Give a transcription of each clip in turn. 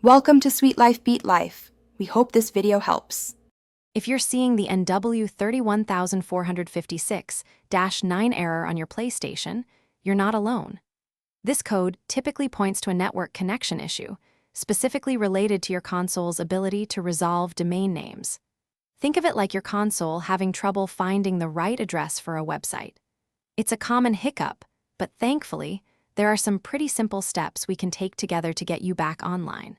Welcome to Sweet Life Beat Life. We hope this video helps. If you're seeing the NW-31456-9 error on your PlayStation, you're not alone. This code typically points to a network connection issue, specifically related to your console's ability to resolve domain names. Think of it like your console having trouble finding the right address for a website. It's a common hiccup, but thankfully, there are some pretty simple steps we can take together to get you back online.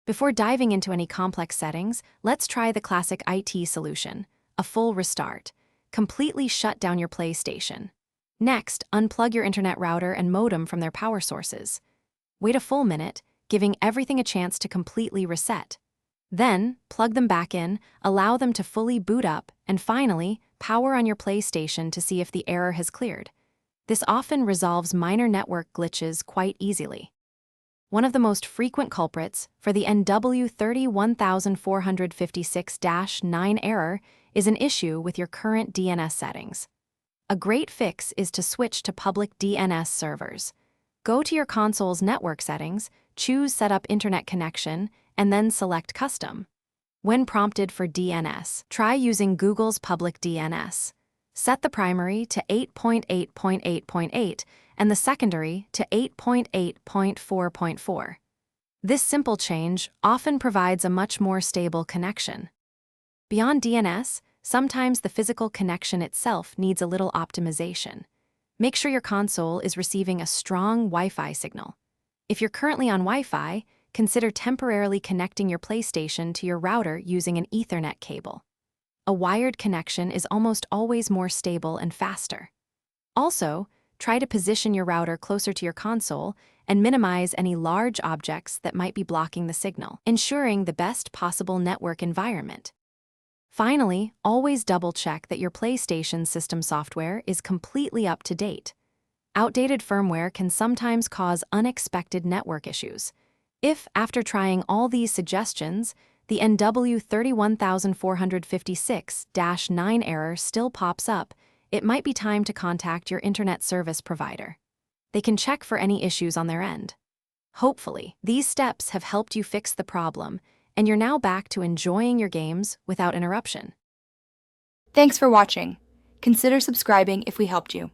Before diving into any complex settings, let's try the classic IT solution, a full restart. Completely shut down your PlayStation. Next, unplug your internet router and modem from their power sources. Wait a full minute, giving everything a chance to completely reset. Then, plug them back in, allow them to fully boot up, and finally, power on your PlayStation to see if the error has cleared. This often resolves minor network glitches quite easily. One of the most frequent culprits for the NW-31456-9 error is an issue with your current DNS settings. A great fix is to switch to public DNS servers. Go to your console's network settings, choose Set up Internet Connection, and then select Custom. When prompted for DNS, try using Google's public DNS. Set the primary to 8.8.8.8 and the secondary to 8.8.4.4. This simple change often provides a much more stable connection. Beyond DNS, sometimes the physical connection itself needs a little optimization. Make sure your console is receiving a strong Wi-Fi signal. If you're currently on Wi-Fi, consider temporarily connecting your PlayStation to your router using an Ethernet cable. A wired connection is almost always more stable and faster. Also, try to position your router closer to your console and minimize any large objects that might be blocking the signal, ensuring the best possible network environment. Finally, always double-check that your PlayStation system software is completely up to date. Outdated firmware can sometimes cause unexpected network issues. If, after trying all these suggestions, the NW-31456-9 error still pops up, it might be time to contact your internet service provider. They can check for any issues on their end. Hopefully, these steps have helped you fix the problem, and you're now back to enjoying your games without interruption. Thanks for watching. Consider subscribing if we helped you.